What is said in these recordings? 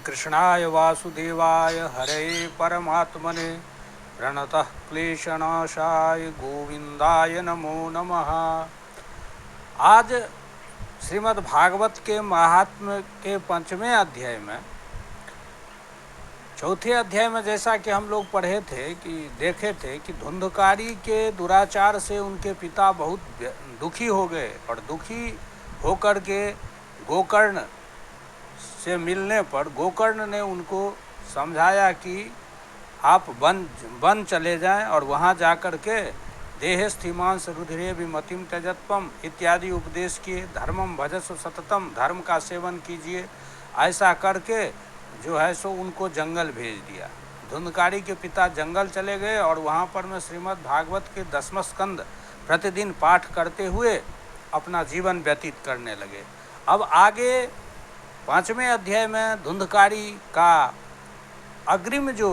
कृष्णाय वासुदेवाय हरे परमात्मने प्रणतः क्लेशनाशाय गोविंदाय नमो नमः। आज श्रीमद् भागवत के महात्म्य के 5वें अध्याय में, चौथे अध्याय में जैसा कि हम लोग पढ़े थे कि देखे थे कि धुंधकारी के दुराचार से उनके पिता बहुत दुखी हो गए और दुखी होकर के गोकर्ण से मिलने पर गोकर्ण ने उनको समझाया कि आप वन चले जाएं और वहाँ जाकर के देह स्थिमांस रुधिरे विमतिम त्यजत्वम इत्यादि उपदेश किए। धर्मम भजस्व सततम, धर्म का सेवन कीजिए। ऐसा करके जो है सो उनको जंगल भेज दिया। धुंधकारी के पिता जंगल चले गए और वहाँ पर में श्रीमद् भागवत के 10वां स्कंद प्रतिदिन पाठ करते हुए अपना जीवन व्यतीत करने लगे। अब आगे 5वें अध्याय में धुंधकारी का अग्रिम जो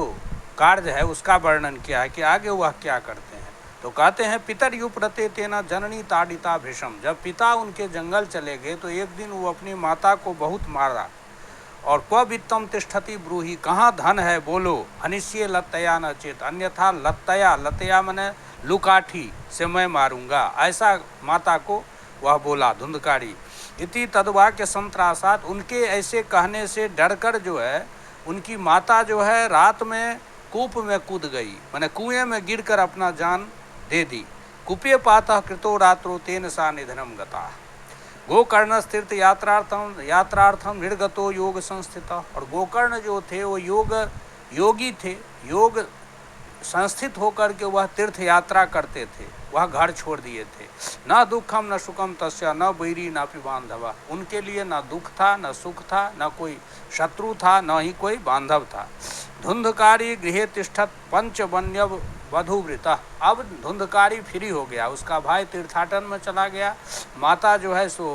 कार्य है उसका वर्णन किया है कि आगे वह क्या करते हैं। तो कहते हैं पितर युप्रते तेना जननी ताड़िता भीषम। जब पिता उनके जंगल चले गए तो एक दिन वो अपनी माता को बहुत मारा। और क्व वित्तम तिष्ठति ब्रूहि, कहाँ धन है बोलो, अनिश्य लत्तया न चेत, अन्यथा लत्तया मने लुकाठी से मैं मारूंगा, ऐसा माता को वह बोला धुंधकारी। इति तद्वाक्य संत्रासात, उनके ऐसे कहने से डरकर जो है उनकी माता जो है रात में कूप में कूद गई, माने कुएं में गिरकर अपना जान दे दी। कुपे पातः कृतो रात्रो तेन सा निधनम गता। गोकर्ण स्थित यात्रार्थम निर्गतो योग संस्थित। और गोकर्ण जो थे वो योगी थे, योग संस्थित होकर के वह तीर्थ यात्रा करते थे, वह घर छोड़ दिए थे। न दुखम न सुखम तस्य न बैरी न बांधवा, उनके लिए न दुख था न सुख था, न कोई शत्रु था न ही कोई बांधव था। धुंधकारी गृह तिष्ठत पंचवन्य वधुवृता। अब धुंधकारी फ्री हो गया, उसका भाई तीर्थाटन में चला गया, माता जो है सो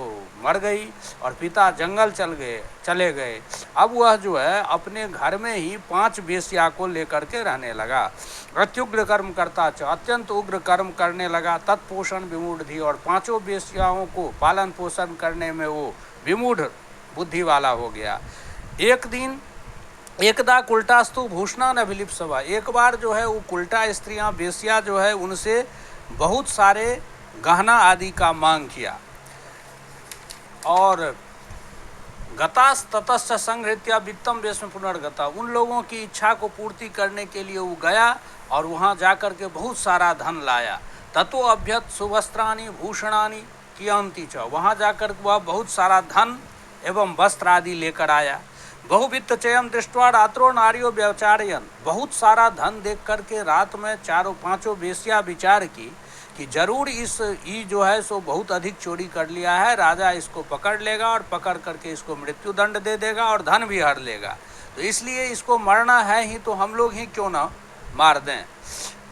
मर गई और पिता जंगल चले गए। अब वह जो है अपने घर में ही 5 वेश्या को लेकर के रहने लगा। अत्युग्र कर्म करता च, अत्यंत उग्र कर्म करने लगा। तत्पोषण विमूढ़ थी, और 5 वेश्याओं को पालन पोषण करने में वो विमूढ़ बुद्धि वाला हो गया। एक दिन एकदा कुल्टास्तु भूषणा न विलिप सभा, एक बार जो है वो कुल्टा स्त्रियां वेश्या जो है उनसे बहुत सारे गहना आदि का मांग किया। और गतास ततश्च संहृत्या वित्तम वेश्म पुनर्गता, उन लोगों की इच्छा को पूर्ति करने के लिए वो गया और वहाँ जाकर के बहुत सारा धन लाया। ततो अभ्यत सुवस्त्राणि भूषणानि कियन्ति च, वहाँ जाकर वह बहुत सारा धन एवं वस्त्र आदि लेकर आया। बहुवित्त चयम दृष्टवा रात्रो नारियो व्यचारयन, बहुत सारा धन देख करके रात में 4-5 वेश्या विचार की कि जरूर ये जो है सो बहुत अधिक चोरी कर लिया है, राजा इसको पकड़ लेगा और पकड़ करके इसको मृत्यु दंड दे देगा और धन भी हर लेगा, तो इसलिए इसको मरना है ही तो हम लोग ही क्यों ना मार दें।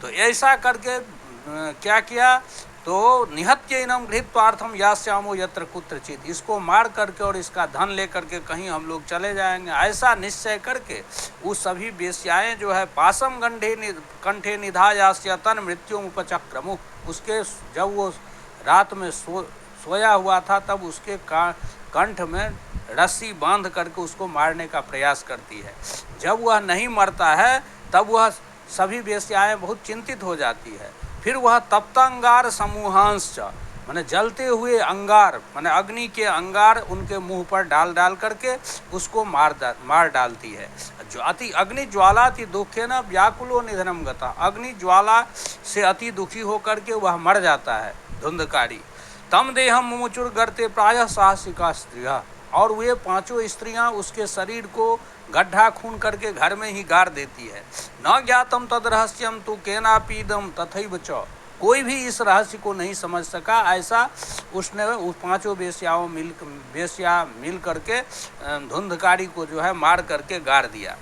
तो ऐसा करके क्या किया, तो निहत्यैनम गृहीत्वार्थम यास्यामो यत्र कुत्रचित, इसको मार करके और इसका धन लेकर के कहीं हम लोग चले जाएंगे, ऐसा निश्चय करके वो सभी वेश्याएं जो है पासम कंठे निधायास्य तन मृत्युम उपचक्रमु, उसके जब वो रात में सोया हुआ था तब उसके कंठ में रस्सी बांध करके उसको मारने का प्रयास करती है। जब वह नहीं मरता है तब वह सभी वेश्याएं बहुत चिंतित हो जाती है। फिर वह तप्तांगार समूहांश, माने जलते हुए अंगार, माने अग्नि के अंगार उनके मुंह पर डाल करके उसको मार डालती है। जो अति अग्नि ज्वाला अति दुखे न व्याकुलो निधनम गता, अग्नि ज्वाला से अति दुखी होकर के वह मर जाता है धुंधकारी। तम देहम मुमुचुर गर्ते प्रायः साहसिका स्त्रिया, और वे 5 स्त्रियां उसके शरीर को गड्ढा खून करके घर में ही गाड़ देती है। न ज्ञातम तद रहस्यम तु केनापीदम तथैव च, कोई भी इस रहस्य को नहीं समझ सका, ऐसा उसने उस 5 वेश्या मिल करके धुंधकारी को जो है मार करके गाड़ दिया।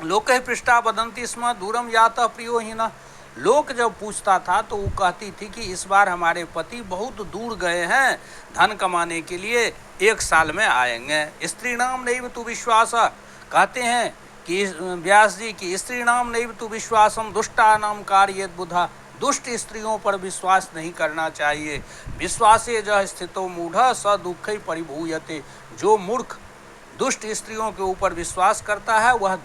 लोक पृष्ठा वदंती स्म दूरम यातः प्रियो ही न, लोक जब पूछता था तो वो कहती थी कि इस बार हमारे पति बहुत दूर गए हैं धन कमाने के लिए, 1 साल में आएंगे। स्त्री नाम नैव तु विश्वास, कहते हैं कि व्यास जी की स्त्री नाम नैव तु विश्वासम दुष्टा नाम कार्येत बुधा, दुष्ट स्त्रियों पर विश्वास नहीं करना चाहिए। विश्वासे जह स्थितो मूढ़ स दुःखै परिभूयते, जो मूर्ख दुष्ट स्त्रियों के ऊपर विश्वास करता है वह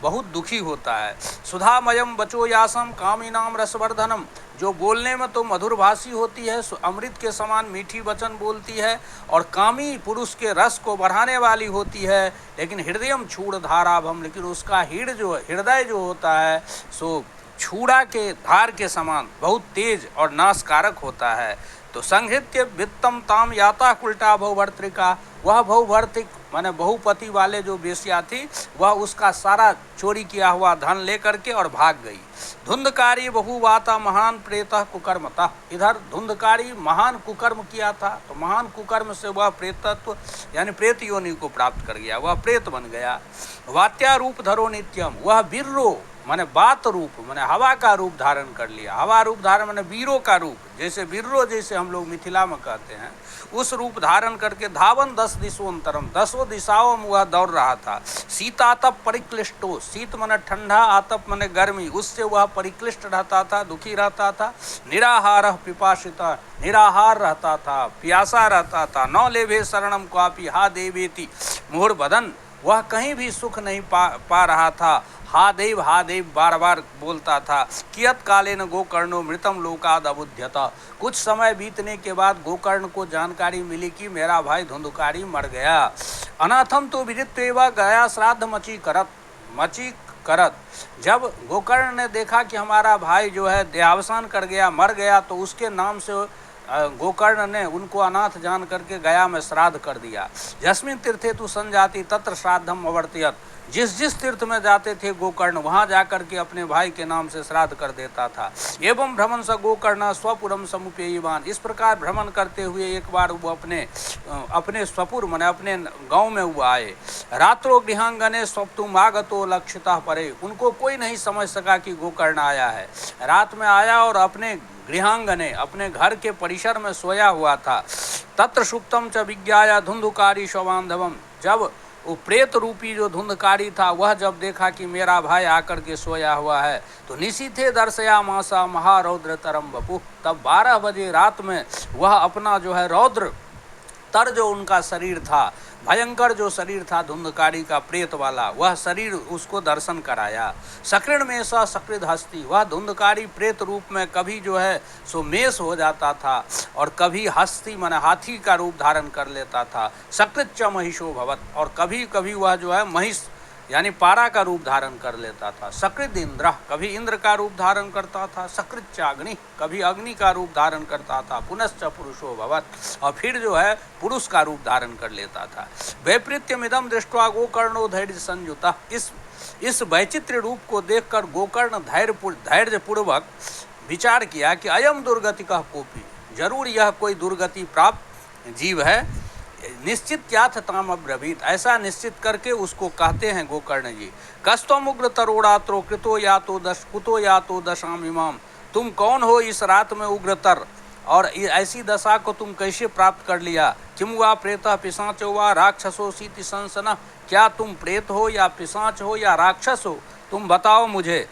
बहुत दुखी होता है। सुधामयम बचो यासम कामीनाम रसवर्धनम, जो बोलने में तो मधुरभाषी होती है, अमृत के समान मीठी वचन बोलती है और कामी पुरुष के रस को बढ़ाने वाली होती है, लेकिन हृदयम छूड़ धाराभम, लेकिन उसका हृदय जो होता है सो छूड़ा के धार के समान बहुत तेज और नाशकारक होता है। तो संहृत्य वित्तम ताम याता कुल्टा भवभर्तृका, वह भवभर्तिक माने बहुपति वाले जो बेश्या थी वह उसका सारा चोरी किया हुआ धन लेकर के और भाग गई। धुंधकारी बहुवाता महान प्रेतः कुकर्मतः, इधर धुंधकारी महान कुकर्म किया था, तो महान कुकर्म से वह प्रेतत्व यानी प्रेत योनि को प्राप्त कर गया, वह प्रेत बन गया। वात्या रूप धरो नित्यम, वह बिर्रो माने बात रूप माने हवा का रूप धारण कर लिया। हवा रूप धारण माने वीरों का रूप, जैसे बिर्रो जैसे हम लोग मिथिला में कहते हैं, उस रूप धारण करके धावन 10 दिशोंतरम, 10 दिशाओं में वह दौड़ रहा था। शीतातप परिक्लिष्टो, शीत माने ठंडा, आतप माने गर्मी, उससे वह परिक्लिष्ट रहता था, दुखी रहता था। निराहार पिपासिता, निराहार रहता था, प्यासा रहता था। नौ लेभे शरणम क्वापि हा देवेति मोहर बदन, वह कहीं भी सुख नहीं पा रहा था। हा देव बार बार बोलता था। कियत कालेन गोकर्णो मृतम लोकाद अबुध्यता, कुछ समय बीतने के बाद गोकर्ण को जानकारी मिली कि मेरा भाई धुंधकारी मर गया। अनाथम तो विदित्वेवा गया श्राद्ध मची करत, जब गोकर्ण ने देखा कि हमारा भाई जो है देहावसान कर गया, मर गया, तो उसके नाम से गोकर्ण ने उनको अनाथ जान करके गया में श्राद्ध कर दिया। जस्मिन तीर्थे तु संजाति तत्र श्राद्धम अवर्तयत, जिस तीर्थ में जाते थे गोकर्ण वहाँ जाकर के अपने भाई के नाम से श्राद्ध कर देता था। एवं भ्रमण स गोकर्ण स्वपुरम समुपेयवान, इस प्रकार भ्रमण करते हुए एक बार वो अपने स्वपुर माने अपने गांव में वो आए। रात्रो गृहांगने स्वप्तुम आगतो लक्षिता परे, उनको कोई नहीं समझ सका कि गोकर्ण आया है। रात में आया और अपने गृहांगने अपने घर के परिसर में सोया हुआ था। तत्र सुप्तम च विज्ञाया धुंधकारी शवांधवम, जब वो प्रेत रूपी जो धुंधकारी था वह जब देखा कि मेरा भाई आकर के सोया हुआ है, तो निशीथे दर्शया मासा महारौद्र तरम बपु, तब 12 बजे रात में वह अपना जो है रौद्र तर जो उनका शरीर था, भयंकर जो शरीर था धुंधकारी का प्रेत वाला, वह शरीर उसको दर्शन कराया। सकृण में सा सकृत हस्ती, वह धुंधकारी प्रेत रूप में कभी जो है सो मेष हो जाता था और कभी हस्ती माने हाथी का रूप धारण कर लेता था। सकृत च महिषो भवत, और कभी कभी वह जो है महिष यानी पारा का रूप धारण कर लेता था। सकृत इंद्र, कभी इंद्र का रूप धारण करता था। सकृत चाग्नि, कभी अग्नि का रूप धारण करता था। पुनश्च पुरुषो भवत, और फिर जो है पुरुष का रूप धारण कर लेता था। वैपरीत्यमिदं दृष्ट्वा गोकर्णो धैर्य संयुता, इस वैचित्र रूप को देखकर गोकर्ण धैर्यपूर्वक विचार किया कि अयम दुर्गति का कोपी, जरूर यह कोई दुर्गति प्राप्त जीव है। निश्चित क्या ताम अब्रवीत, ऐसा निश्चित करके उसको कहते हैं गोकर्ण जी। कस्तम उग्र तरोड़ात्रो कृतो या तो दशाम इमाम, तुम कौन हो इस रात में उग्रतर, और ऐसी दशा को तुम कैसे प्राप्त कर लिया। किम वा प्रेता पिशाचो वा राक्षसो सीति संसना, क्या तुम प्रेत हो या पिशाच हो या राक्षस हो, तुम बताओ मुझे।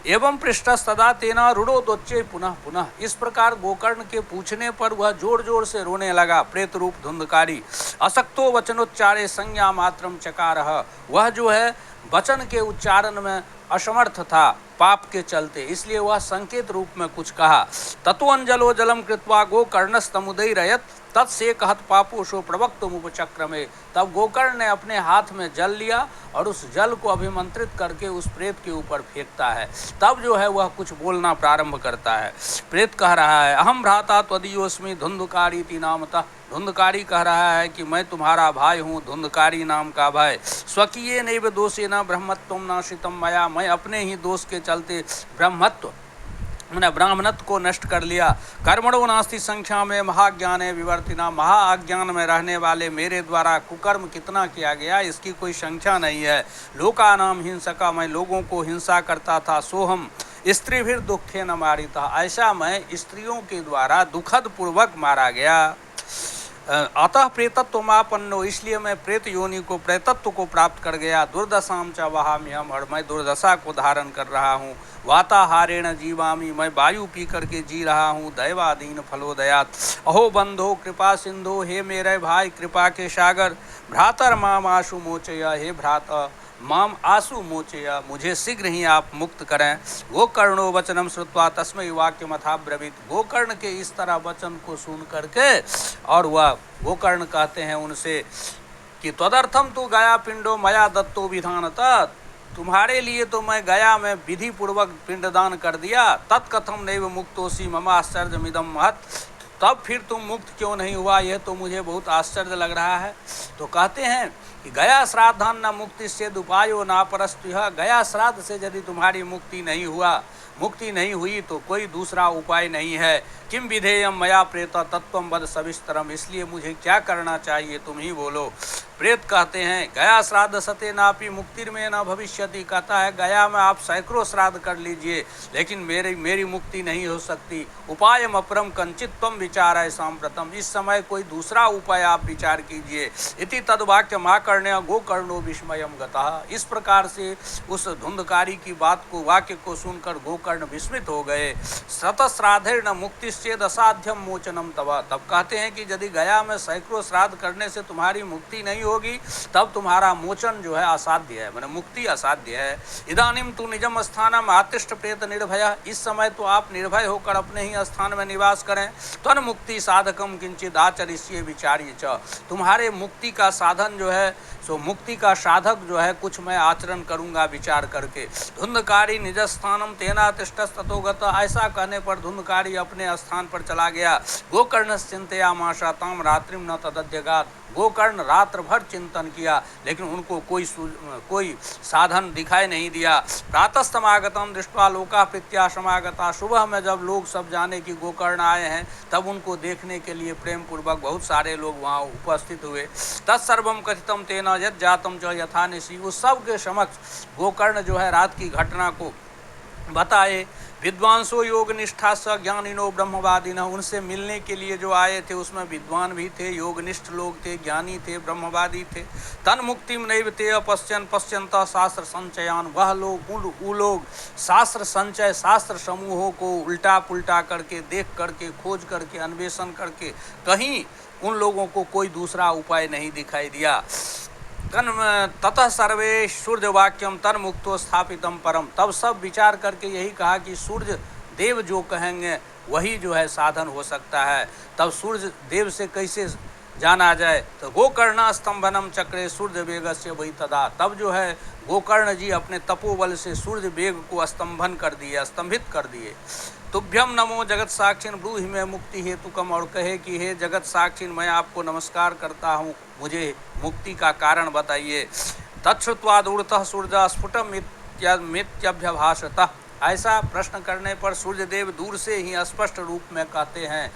एवं पृष्ठस्तदा तेना रुड़ो दोच्चे पुनः पुनः, इस प्रकार गोकर्ण के पूछने पर वह जोर जोर से रोने लगा प्रेत रूप धुंधकारी। असक्तो वचनोच्चारे संज्ञा मात्रम चकारह, वह जो है वचन के उच्चारण में असमर्थ था पाप के चलते, इसलिए वह संकेत रूप में कुछ कहा। तत्वंजलो जलम कृत्वा गोकर्णस्तमुदैरयत तत्से कहत पापोशो प्रवक्तमुपचक्रमे, तब गोकर्ण ने अपने हाथ में जल लिया और उस जल को अभिमंत्रित करके उस प्रेत के ऊपर फेंकता है। तब जो है वह कुछ बोलना प्रारंभ करता है। प्रेत कह रहा है अहम भ्राता त्वदीयोस्मि धुंधकारी नामतः, धुंधकारी कह रहा है कि मैं तुम्हारा भाई हूँ, धुंधकारी नाम का भाई। स्वकीय नैव दोषे न ब्रह्मत्व नाशितम मया, मैं अपने ही दोष के चलते ब्रह्मत्व मैंने ब्राह्मणत्व को नष्ट कर लिया। कर्मणो नास्ति संख्या में महाज्ञान विवर्तिना, महाअज्ञान में रहने वाले मेरे द्वारा कुकर्म कितना किया गया इसकी कोई संख्या नहीं है। लोकानाम हिंसका, मैं लोगों को हिंसा करता था। सोहम स्त्री भी दुखे न मारिता, ऐसा मैं स्त्रियों के द्वारा दुखद पूर्वक मारा गया। अतः प्रेतत्वमापन्नो, इसलिए मैं प्रेत योनि को प्रेतत्व को प्राप्त कर गया। दुर्दशाम च वहाम्यहम, और मैं दुर्दशा को धारण कर रहा हूँ। वाताहारेण जीवामि, मैं वायु पी करके जी रहा हूँ। दैवादीन फलोदयात, अहो बंधो कृपा सिंधु, हे मेरे भाई कृपा के सागर। भ्रातर माम आशु मोचया, हे भ्राता माम आसु मोचया, मुझे शीघ्र ही आप मुक्त करें। गोकर्णो वचनम श्रुत्वा तस्मै वाक्यमथा ब्रवीत, गोकर्ण के इस तरह वचन को सुन करके और वह गोकर्ण कहते हैं उनसे कि त्वदर्थम तो गया पिंडो मया दत्तो विधानतः, तुम्हारे लिए तो मैं गया में विधि पूर्वक पिंडदान कर दिया। तत्कथम नैव मुक्तोसी मम आश्चर्यमिदम महत्, तब फिर तुम मुक्त क्यों नहीं हुआ, यह तो मुझे बहुत आश्चर्य लग रहा है। तो कहते हैं कि गया श्राद्धान न मुक्ति से उपायो ना परस्तु, गया श्राद्ध से यदि तुम्हारी मुक्ति नहीं हुई तो कोई दूसरा उपाय नहीं है। किम विधेयम मया प्रेत तत्वम वद सविस्तरम, इसलिए मुझे क्या करना चाहिए तुम ही बोलो। प्रेत कहते हैं गया श्राद्ध सते नापि मुक्तिर्मे न भविष्यति, कहता है गया में आप सैकड़ों श्राद्ध कर लीजिए लेकिन मेरी मुक्ति नहीं हो सकती। उपायम अपरम कंचित त्वम विचाराय सांप्रतम, इस समय कोई दूसरा उपाय आप विचार कीजिए। इति तद्वाक्य माकर्ण्य गोकर्णो विस्मयम गतः, इस प्रकार से उस धुंधकारी की बात को वाक्य को सुनकर गोकर्ण विस्मित हो गए। शतश्राद्धेर न मुक्ति चेद असाध्यम मोचनम तवा, तब कहते हैं कि यदि गया में सैकड़ों श्राद्ध करने से तुम्हारी मुक्ति नहीं होगी तब तुम्हारा मोचन जो है असाध्य है, माने मुक्ति असाध्य है। इदानीम तू निजम स्थानम आतिष्ठ प्रेत निर्भय, इस समय तो आप निर्भय होकर अपने ही स्थान में निवास करें। तन मुक्ति साधकम किंचित आचरिष्ये विचार्य च, तुम्हारे मुक्ति का साधन जो है सो मुक्ति का साधक जो है कुछ मैं आचरण करूंगा विचार करके। धुंधकारी निज स्थानम तेना तिष्ठस्ततोगत, ऐसा कहने पर धुंधकारी अपने स्थान पर चला गया। गोकर्ण चिंतयामाशा ताम रात्रिम न तदध्यगात, गोकर्ण रात्र भर चिंतन किया लेकिन उनको कोई साधन दिखाई नहीं दिया। प्रातस्तमागतम दृष्ट्वा लोका प्रीत्या समागता, सुबह में जब लोग सब जाने कि गोकर्ण आए हैं तब उनको देखने के लिए प्रेम पूर्वक बहुत सारे लोग वहाँ उपस्थित हुए। तत्सर्वम कथितम तेना यद जातम च यथा निशि, उस सब के समक्ष गोकर्ण जो है रात की घटना को बताए। विद्वांसो योग निष्ठा स ज्ञानिनो ब्रह्मवादी न, उनसे मिलने के लिए जो आए थे उसमें विद्वान भी थे, योगनिष्ठ लोग थे, ज्ञानी थे, ब्रह्मवादी थे। तन मुक्तिम नैव ते अपश्यन पश्यंत शास्त्र संचयान, वह लोग शास्त्र संचय शास्त्र समूहों को उल्टा पुल्टा करके देख करके खोज करके अन्वेषण करके कहीं उन लोगों को कोई दूसरा उपाय नहीं दिखाई दिया। ततः सर्वे सूर्य वाक्यम तन मुक्तो स्थापितम परम, तब सब विचार करके यही कहा कि सूर्य देव जो कहेंगे वही जो है साधन हो सकता है। तब सूर्य देव से कैसे जाना जाए, तो गोकर्ण स्तंभनम चक्रे सूर्य वेग से वही तदा, तब जो है गोकर्ण जी अपने तपोबल से सूर्य वेग को स्तंभन कर दिए, स्तंभित कर दिए। तुभ्यम नमो जगत साक्षिन ब्रूहि में मुक्ति हेतुकम, और कहे कि हे जगत साक्षिन मैं आपको नमस्कार करता हूँ, मुझे मुक्ति का कारण बताइए। तत्श्रुत्वादूरतः सूर्य स्फुटम मित्यभ्यभाषतः, ऐसा प्रश्न करने पर सूर्यदेव दूर से ही स्पष्ट रूप में कहते हैं,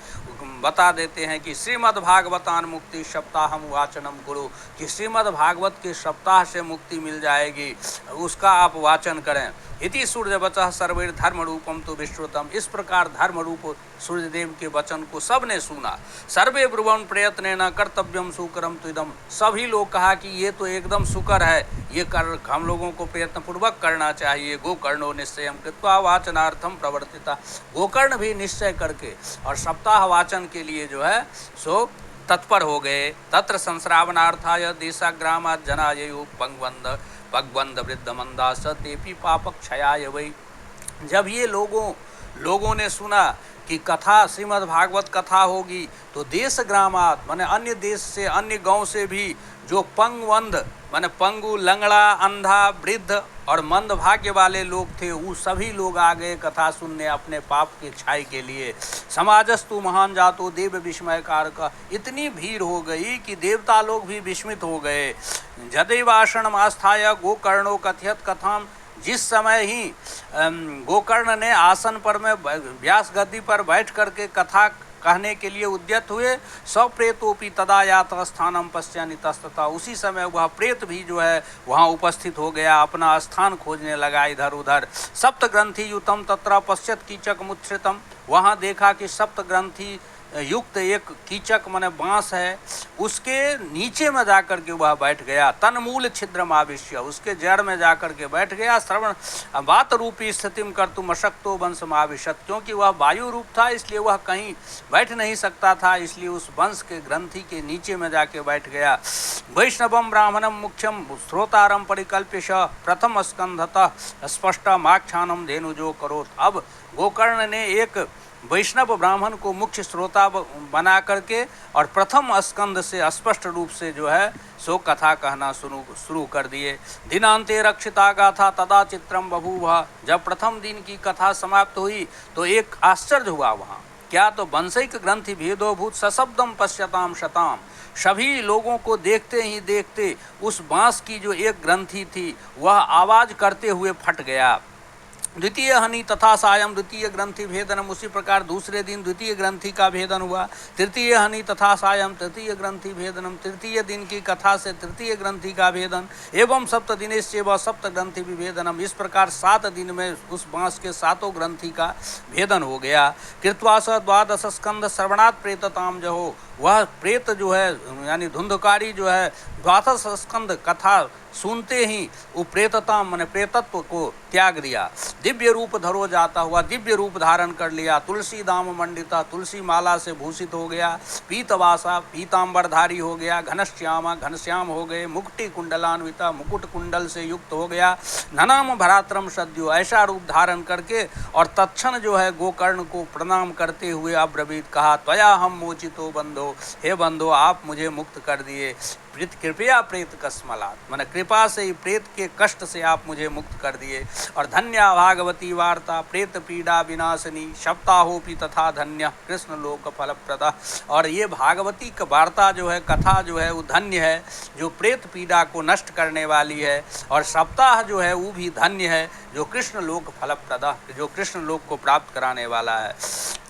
बता देते हैं कि श्रीमद् भागवतान मुक्ति सप्ताहम वाचनम गुरु, कि श्रीमद् भागवत के सप्ताह से मुक्ति मिल जाएगी, उसका आप वाचन करें। इति सूर्य वचः सर्वैर धर्म रूपम तो विश्रुतम, इस प्रकार धर्म रूप सूर्यदेव के वचन को सबने सुना। सर्वे ब्रुवन् प्रयत्नेन कर्तव्यम सुकरम तुइदम, सभी लोग कहा कि ये तो एकदम सुकर है, ये कर हम लोगों को प्रयत्न पूर्वक करना चाहिए। गोकर्णो निश्चयम कृत्वा वाचनार्थम प्रवर्तिता, गोकर्ण भी निश्चय करके और सप्ताह वाचन के लिए जो है सो तत्पर हो गए। तत्र संश्रावणार्थाय देशाग्रामा जनायु पगबंद वृद्ध मंदा सतेपि पापक क्षयाय वै, जब ये लोगों ने सुना कि कथा श्रीमद् भागवत कथा होगी तो देश ग्रामात माने अन्य देश से अन्य गांव से भी जो पंगवंद माने पंगु लंगड़ा अंधा वृद्ध और मंद भाग्य वाले लोग थे वो सभी लोग आ गए कथा सुनने अपने पाप के क्षय के लिए। समाजस्तु महान जातो देव विस्मय कारक, इतनी भीड़ हो गई कि देवता लोग भी विस्मित हो गए। जदैवासनम आस्थाय गोकर्णो कथयत कथाम, जिस समय ही गोकर्ण ने आसन पर में व्यास गद्दी पर बैठ करके कथा कहने के लिए उद्यत हुए, सप्रेतोपि तदा यात स्थानम पश्यानितस्तता, उसी समय वह प्रेत भी जो है वहाँ उपस्थित हो गया, अपना स्थान खोजने लगा इधर उधर। सप्त ग्रंथि युतम तत्र पश्यत कीचक मुच्छ्रितम, वहाँ देखा कि सप्त ग्रंथि युक्त एक कीचक माने बांस है, उसके नीचे में जाकर के वह बैठ गया। तन्मूल छिद्रम आविश्य, उसके जड़ में जाकर के बैठ गया। श्रवण बात रूपी स्थिति में कर तुम अशक्तो वंश आविशत, क्योंकि वह वायु रूप था इसलिए वह कहीं बैठ नहीं सकता था, इसलिए उस वंश के ग्रंथि के नीचे में जाके बैठ गया। वैष्णवम ब्राह्मणम मुख्यम श्रोतारम परिकल्प्य प्रथम स्कंधतः स्पष्टमाख्यानम धेनुजो करोत। अब गोकर्ण ने एक वैष्णव ब्राह्मण को मुख्य श्रोता बना करके और प्रथम स्कंद से स्पष्ट रूप से जो है सो कथा कहना शुरू कर दिए। दिनांते रक्षिता गाथा तदा चित्रम बभूव, जब प्रथम दिन की कथा समाप्त हुई तो एक आश्चर्य हुआ वहाँ। क्या तो वंशिक ग्रंथि भेदोभूत सशब्दम पश्यताम शताम, सभी लोगों को देखते ही देखते उस बांस की जो एक ग्रंथि थी वह आवाज करते हुए फट गया। द्वितीय हनि तथा सायं द्वितीय ग्रंथि भेदनम, उसी प्रकार दूसरे दिन द्वितीय ग्रंथि का भेदन हुआ। तृतीय हनि तथा सायं तृतीय ग्रंथि भेदनम, तृतीय दिन की कथा से तृतीय ग्रंथि का भेदन। एवं सप्त दिनेश्य व सप्त ग्रंथि विभेदनम, इस प्रकार 7 दिन में उस बांस के 7 ग्रंथि का भेदन हो गया। कृत्वा स द्वादश स्कंद श्रवणात् प्रेतताम जहो, वह प्रेत जो है यानी धुंधकारी जो है द्वादश स्कंद कथा सुनते ही वो प्रेतता माने प्रेतत्व को त्याग दिया। दिव्य रूप धरो जाता हुआ दिव्य रूप धारण कर लिया। तुलसी दाम मंडिता, तुलसी माला से भूषित हो गया। पीतवासा पीतांबरधारी हो गया। घनश्यामा घनश्याम हो गए। मुकुटी कुंडलान्विता, मुकुट कुंडल से युक्त हो गया। ननाम भरात्रम सद्यो, ऐसा रूप धारण करके और तत्क्षण जो है गोकर्ण को प्रणाम करते हुए अब्रवीत कहा, त्वया हम मोचितो बंधो, हे बंधो आप मुझे मुक्त कर दिए। कृपया प्रेत कस्मलात, मैंने कृपा से ही प्रेत के कष्ट से आप मुझे मुक्त कर दिए। और धन्या भागवती वार्ता प्रेत पीड़ा विनाशिनी, सप्ताहोपि तथा धन्य कृष्ण लोक फलप्रदा। और ये भागवती का वार्ता जो है कथा जो है वो धन्य है, जो प्रेत पीड़ा को नष्ट करने वाली है। और सप्ताह जो है वो भी धन्य है, जो कृष्ण लोक फलप्रदा, जो कृष्ण लोक को प्राप्त कराने वाला है।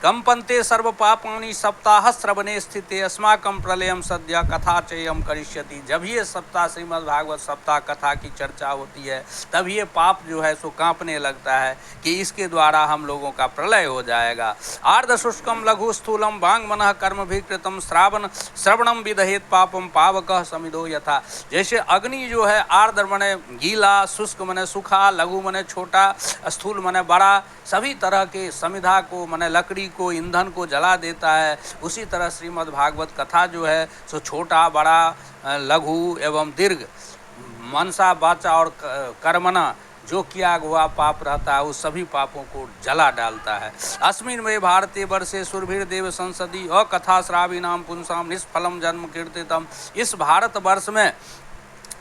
कंपन्ते सर्व पापानि सप्ताह श्रवणे स्थिते अस्माकं प्रलयम सद्य कथा चयम करिष्यति। जब ये सप्ताह श्रीमद् भागवत सप्ताह कथा की चर्चा होती है तब ये पाप जो है सो कांपने लगता है कि इसके द्वारा हम लोगों का प्रलय हो जाएगा। आर्ध शुष्कम लघु स्थूलम वांग मनः कर्म भी कृतम श्रवणम विदहेत पापम पावकः समिदो यथा। जैसे अग्नि जो है आर्द्र मने गीला, शुष्क मने सूखा, लघु मने छोटा, स्थूल मने बड़ा, सभी तरह के समिधा को मने लकड़ी को, ईंधन को जला देता है। उसी तरह श्रीमद् भागवत कथा जो है सो छोटा, बड़ा, लघु एवं दीर्घ, मनसा वाचा और कर्मणा जो किया हुआ पाप रहता है उस सभी पापों को जला डालता है। अस्मिन् में भारतीय वर्षे सुरभीर देव संसदी अकथा श्रावी नाम पुंसाम निष्फलम जन्म कीर्तितम। इस भारत वर्ष में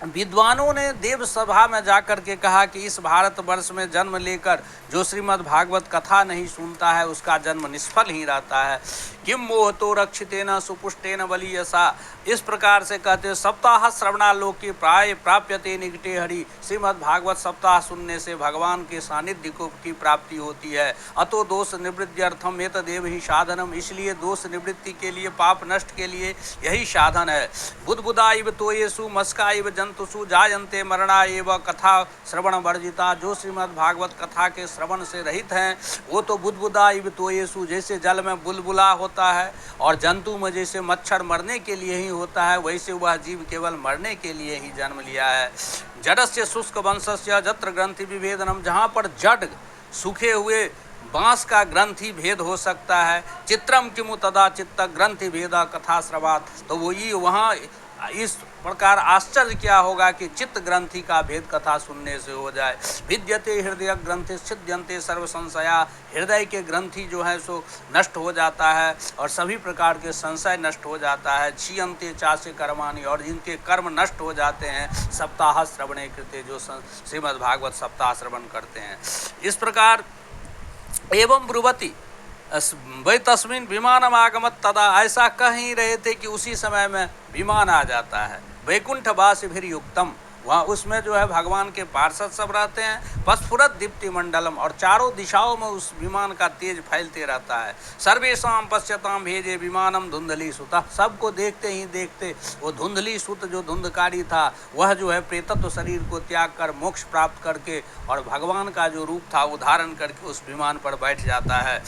विद्वानों ने देव सभा में जाकर के कहा कि इस भारत वर्ष में जन्म लेकर जो श्रीमद् भागवत कथा नहीं सुनता है उसका जन्म निष्फल ही रहता है। किम मोहतो रक्षितेन सुपुष्टेन बलियसा, इस प्रकार से कहते हैं सप्ताह श्रवणालोके प्राय प्राप्यते निकटे हरि। श्रीमद् भागवत सप्ताह सुनने से भगवान के सानिध्य को की प्राप्ति होती है। अतो दोष निवृत्त्यर्थम एतदेव ही साधनम, इसलिए दोष निवृत्ति के लिए, पाप नष्ट के लिए यही साधन है। बुद्बुदा इव तोयेषु मस्का इव जंतुषु जायन्ते मरणा एव कथा श्रवण वर्जिता। जो श्रीमद् भागवत कथा के श्रवण से रहित हैं वो तो बुद्बुदा इव तोयेषु, जैसे जल में बुलबुला होता है और जंतु में जैसे मच्छर मरने के लिए ही होता है, वैसे वह जीव केवल मरने के लिए ही जन्म लिया है। जडस्य शुष्क वंशस्य जत्र ग्रंथि विभेदनम, जहाँ पर जड सूखे हुए बांस का ग्रंथि भेद हो सकता है। चित्रम किमु तदा चित्त ग्रंथि भेदा कथा श्रवात, तो वो ये वहाँ इस प्रकार आश्चर्य क्या होगा कि चित्त ग्रंथि का भेद कथा सुनने से हो जाए। विद्यते हृदय ग्रंथि सिद्ध्यन्ते सर्व संशया, हृदय के ग्रंथि जो है सो नष्ट हो जाता है और सभी प्रकार के संशय नष्ट हो जाता है। क्षीयन्ते चासे कर्माणि, और जिनके कर्म नष्ट हो जाते हैं सप्ताह श्रवणे कृते, जो श्रीमद् भागवत सप्ताह श्रवण करते हैं। इस प्रकार एवं ब्रुवती वै तस्मिन विमानम आगमत तदा, ऐसा कह ही रहे थे कि उसी समय में विमान आ जाता है। वैकुंठवासी भी युक्तम, वहाँ उसमें जो है भगवान के पार्षद सब रहते हैं। पस्फुरत दीप्ति मंडलम, और चारों दिशाओं में उस विमान का तेज फैलते रहता है। सर्वेशाम पश्यताम भेजे विमानम धुंधली सुता, सबको देखते ही देखते वो धुंधली सुत जो धुंधकारी था वह जो है प्रेतत्व शरीर को त्याग कर मोक्ष प्राप्त करके और भगवान का जो रूप था वो धारण करके उस विमान पर बैठ जाता है।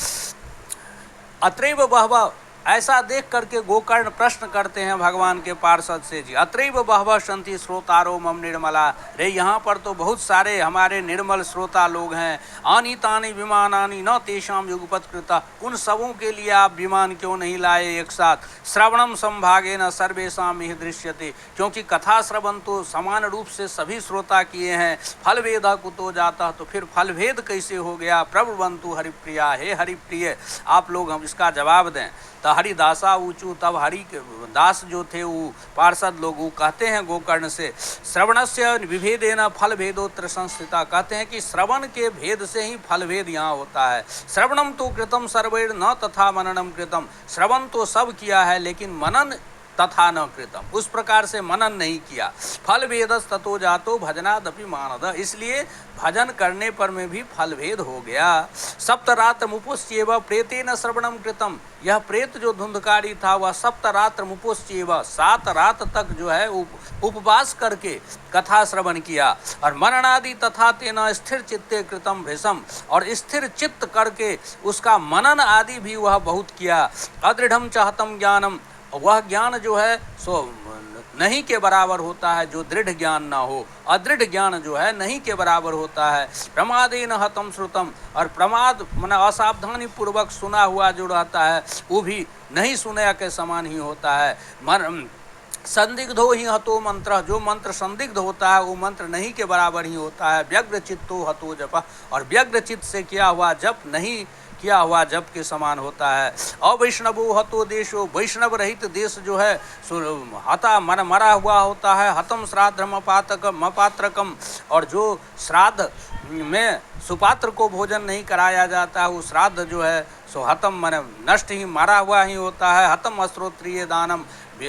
अत्रैव बहवा ऐसा देख करके गोकर्ण प्रश्न करते हैं भगवान के पार्षद से, जी अत्रैव बहवः सन्ति श्रोतारो मम निर्मला, रे यहाँ पर तो बहुत सारे हमारे निर्मल श्रोता लोग हैं। आनीतानि विमानानि न तेषां युगपत् कृता, उन सबों के लिए आप विमान क्यों नहीं लाए एक साथ। श्रवणम संभागेन सर्वेषां इह दृश्यते, क्योंकि कथा श्रवण तो समान रूप से सभी श्रोता किए हैं। फल भेद कुतो जाता, तो फिर फल भेद कैसे हो गया। प्रभुवंतु हरिप्रिया, हे हरिप्रिय आप लोग हम इसका जवाब दें। तो हरिदासा ऊँचू, तब हरि के दास जो थे वो पार्षद लोग वो कहते हैं गोकर्ण से, श्रवणस्य विभेदेन फल भेदोत्र संस्थिता, कहते हैं कि श्रवण के भेद से ही फल भेद यहाँ होता है। श्रवणम तो कृतम सर्वैर न तथा मननम कृतम, श्रवण तो सब किया है लेकिन मनन तथा न कृतम, उस प्रकार से मनन नहीं किया। फल भेदस ततो जातो भजनादपि मानद, इसलिए भजन करने पर में भी फल भेद हो गया। सप्तरात्र मुपुस्येव प्रेतेन श्रवणम कृतम, यह प्रेत जो धुंधकारी था वह सप्तरात्र मुपुस्येव 7 रात तक जो है उपवास करके कथा श्रवण किया। और मननादि तथा तेन स्थिर चित्ते कृतम भृशम, और स्थिर चित्त करके उसका मनन आदि भी वह बहुत किया। अदृढ़म चाहतम ज्ञानम, वह ज्ञान जो है सो नहीं के बराबर होता है जो दृढ़ ज्ञान ना हो, अदृढ़ ज्ञान जो है नहीं के बराबर होता है। प्रमादेन हतम श्रुतम, और प्रमाद माने असावधानी पूर्वक सुना हुआ जो रहता है वो भी नहीं सुने के समान ही होता है। संदिग्धो ही हतो मंत्र, जो मंत्र संदिग्ध होता है वो मंत्र नहीं के बराबर ही होता है। व्यग्र चित्तो हतो जप, और व्यग्र चित्त से किया हुआ जप नहीं किया हुआ जप के समान होता है। अवैष्णवो हतो देशो, वैष्णव रहित देश जो है सो हता मरा हुआ होता है। हतम श्राद्धम अपात्रकम, और जो श्राद्ध में सुपात्र को भोजन नहीं कराया जाता है वो श्राद्ध जो है सो हतम मन नष्ट ही मरा हुआ ही होता है। हतम अश्रोत्रिय दानम,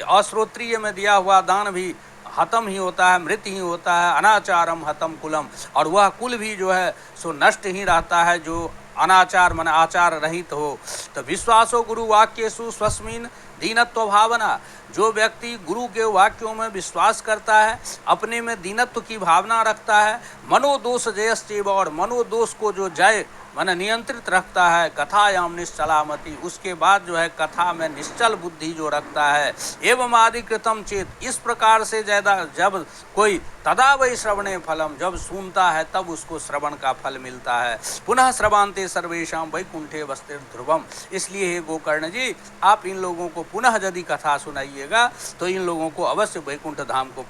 अश्रोत्रिय में दिया हुआ दान भी हतम ही होता है, मृत ही होता है। अनाचारम हतम कुलम, और वह कुल भी जो है सो नष्ट ही रहता है जो अनाचार मन आचार रहित हो। तो विश्वासो गुरु वाक्येषु स्वस्मिन् दीनत्व भावना, जो व्यक्ति गुरु के वाक्यों में विश्वास करता है, अपने में दीनत्व की भावना रखता है, मनोदोष जयश्चैव, और मनोदोष को जो जय मन नियंत्रित रखता है, कथायाम निश्चलामति, उसके बाद जो है कथा में निश्चल बुद्धि जो रखता है। एवं आदि कृतम चेत, इस प्रकार से ज़्यादा जब कोई तदा वही श्रवणे फलम, जब सुनता है तब उसको श्रवण का फल मिलता है। पुनः श्रवान्ते सर्वेशाम वैकुंठे वस्तिर ध्रुवम, इसलिए हे गोकर्ण जी आप इन लोगों को पुनः यदि कथा सुनाइएगा तो इन लोगों को अवश्य वैकुंठ धाम को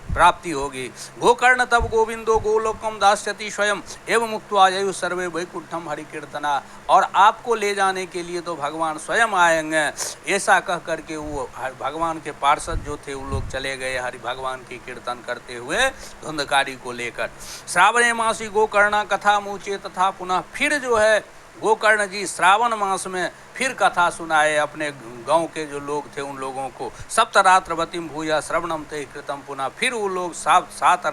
प्राप्ति होगी। गोकर्ण तब गोविंदो गोलोकम दास्यति स्वयं एवं मुक्त्वा ययु सर्वे वैकुंठम हरिकीर्तना, और आपको ले जाने के लिए तो भगवान स्वयं आएंगे। ऐसा कह करके वो भगवान के पार्षद जो थे वो लोग चले गए हरि भगवान की कीर्तन करते हुए धुंधकारी को लेकर। श्रावणे मासी गोकर्ण कथा मुचे, तथा पुनः फिर जो है गोकर्ण जी श्रावण मास में फिर कथा सुनाए अपने गांव के जो लोग थे उन लोगों को। सप्तरात्रवतीम भूया श्रवणम ते कृतम, पुनः फिर वो लोग 7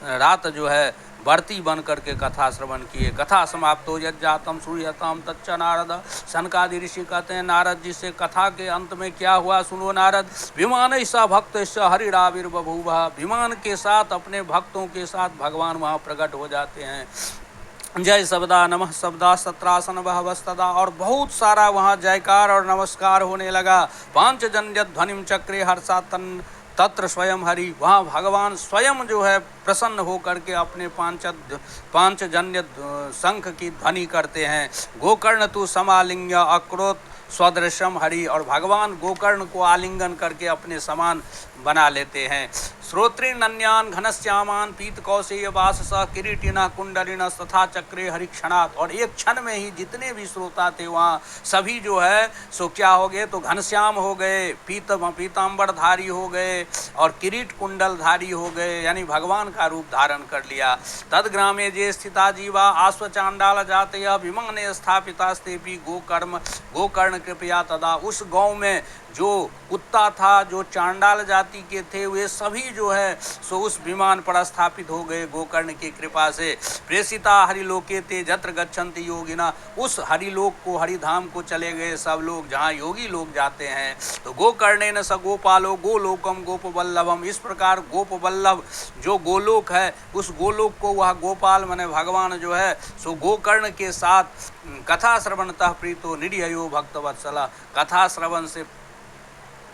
रात जो है व्रती बन करके कथा श्रवण किए। कथा समाप्त हो यज्जातम सूर्यतम तच्च नारद, सनकादि ऋषि कहते हैं नारद जी से कथा के अंत में क्या हुआ सुनो नारद। विमान ऐसा भक्त हरिराविर्बभूव, विमान के साथ अपने भक्तों के साथ भगवान वहाँ प्रकट हो जाते हैं। जय शब्दा नमः शब्दा सत्रासन बहवस्तदा, और बहुत सारा वहाँ जयकार और नमस्कार होने लगा। पांचजन्य ध्वनिम चक्रे हर्षा तत्र स्वयं हरि, वहाँ भगवान स्वयं जो है प्रसन्न हो करके अपने पांचजन्य शंख की ध्वनि करते हैं। गोकर्ण तु समालिंग्य अक्रोत स्वदृशम हरि, और भगवान गोकर्ण को आलिंगन करके अपने समान बना लेते हैं। श्रोत्रिनन्यान घनश्यामान पीत कौशेय वास स किरीटिना कुंडलिन तथा चक्रे हरिक्षणात्, और एक क्षण में ही जितने भी श्रोता थे वहाँ सभी जो है सो क्या हो गए, तो घनश्याम हो गए, पीताम्बरधारी हो गए और किरीट कुंडलधारी हो गए, यानी भगवान का रूप धारण कर लिया। तदग्रामे जे स्थिता जीवा आश्वचांडाल जातय विमाने स्थापितास्तेपि गोकर्ण कृपया तदा, उस गाँव में जो कुत्ता था, जो चांडाल जाति के थे, वे सभी जो है सो उस विमान पर स्थापित हो गए गोकर्ण की कृपा से। प्रेषिता हरिलोके ते जत्र गच्छन्ति योगिना, उस हरिलोक को, हरिधाम को चले गए सब लोग जहाँ योगी लोग जाते हैं। तो गोकर्णेन स गोपालो गोलोकम गोपवल्लभम, इस प्रकार गोपवल्लभ जो गोलोक है, उस गोलोक को वह गोपाल माने भगवान जो है सो गोकर्ण के साथ कथा श्रवणतः प्रीतो निरयो भक्तवत्सला, कथा श्रवण से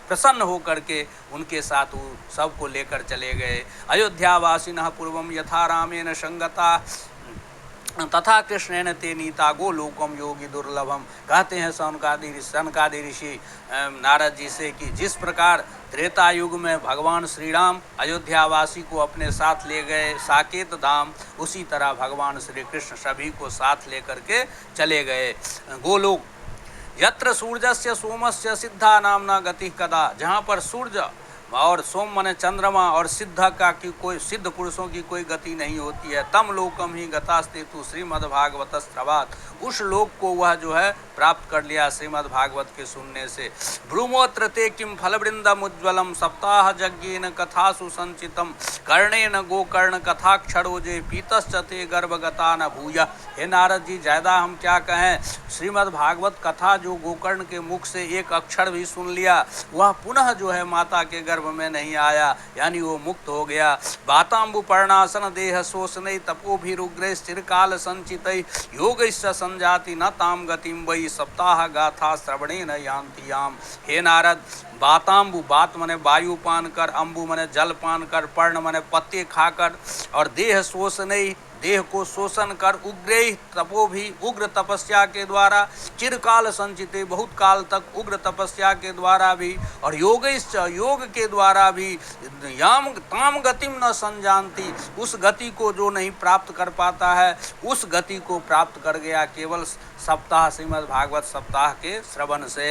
प्रसन्न होकर के उनके साथ वो सबको लेकर चले गए। अयोध्यावासिनः पूर्वम यथा रामेण संगता तथा कृष्णेन ते नीता गोलोकम योगी दुर्लभम। कहते हैं सनकादि ऋषि नारद जी से कि जिस प्रकार त्रेता युग में भगवान श्री राम अयोध्यावासी को अपने साथ ले गए साकेत धाम, उसी तरह भगवान श्री कृष्ण सभी को साथ लेकर के चले गए गोलोक। यत्र सूर्यस्य सोमस्य सिद्धा नामना गति कदा, जहाँ पर सूर्य और सोम माने चंद्रमा और सिद्ध का की कोई सिद्ध पुरुषों की कोई गति नहीं होती है, तम लोकम ही गतास्ते तु श्रीमद्भागवत श्रवात, उस लोक को वह जो है प्राप्त कर लिया श्रीमद्भागवत के सुनने से। ब्रूमोत्र ते किम फलवृंदम उज्ज्वलम सप्ताह यज्ञेन कथासु संचितम कर्णेन गोकर्ण कथाक्षरो जे पीतश्च ते गर्भगता न भूय। हे नारद जी, ज़्यादा हम क्या कहें, श्रीमद्भागवत कथा जो गोकर्ण के मुख से एक अक्षर भी सुन लिया, वह पुनः जो है माता के गर्भ में नहीं आया, यानी वो मुक्त हो गया। बातांबु पर्णासन देह शोषण तपोभिरुग्र चिरकाल संचित योग संजाति न ताम गतिम वही सप्ताह गाथा श्रवणे न यान्ति याम। हे नारद, बातांबु, बात मने वायु पान कर, अम्बु मने जल पान कर, पर्ण मने पत्ते खाकर, और देह शोषण, देह को शोषण कर, उग्र तपो भी, उग्र तपस्या के द्वारा, चिरकाल संचिते, बहुत काल तक उग्र तपस्या के द्वारा भी, और योगैश्च, योग के द्वारा भी, याम ताम गतिम न संजानती, उस गति को जो नहीं प्राप्त कर पाता है, उस गति को प्राप्त कर गया केवल सप्ताह, श्रीमद्भागवत सप्ताह के श्रवण से।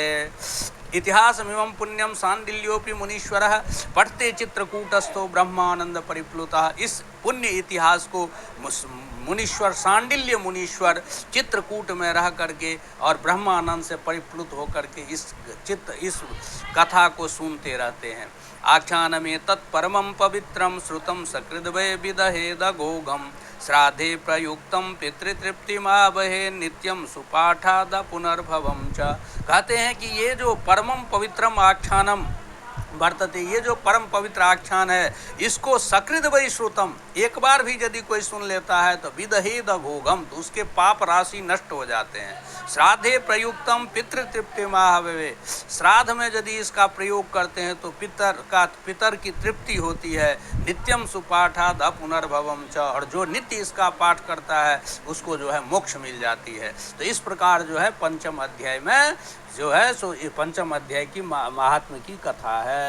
इतिहासमिमं पुण्यम सांडिल्योपि मुनीश्वरः पठते चित्रकूटस्थो ब्रह्मानंद परिप्लुतः। इस पुण्य इतिहास को मुनीश्वर, सांडिल्य मुनीश्वर चित्रकूट में रह करके और ब्रह्मानंद से परिप्लुत होकर के इस कथा को सुनते रहते हैं। आख्यान में तत्परमं पवित्रम श्रुतम सकृद्वै विदहेद घोघम श्राद्धे प्रयुक्तम पितृतृप्तिमावहे नित्यम सुपाठाद पुनर्भवम च। कहते हैं कि ये जो परमं पवित्रम आख्यानम वर्तते, ये जो परम पवित्र आख्यान है, इसको सकृद वै श्रुतम, एक बार भी यदि कोई सुन लेता है तो विदहेद घोघम, तो उसके पाप राशि नष्ट हो जाते हैं। श्राद्धे प्रयुक्तम पितृतृप्ति माहवे, श्राद्ध में यदि इसका प्रयोग करते हैं तो पितर की तृप्ति होती है। नित्यम सुपाठाद पुनर्भवम च, और जो नित्य इसका पाठ करता है उसको जो है मोक्ष मिल जाती है। तो इस प्रकार जो है पंचम अध्याय में जो है सो ये पंचम अध्याय की महात्म्य की कथा है।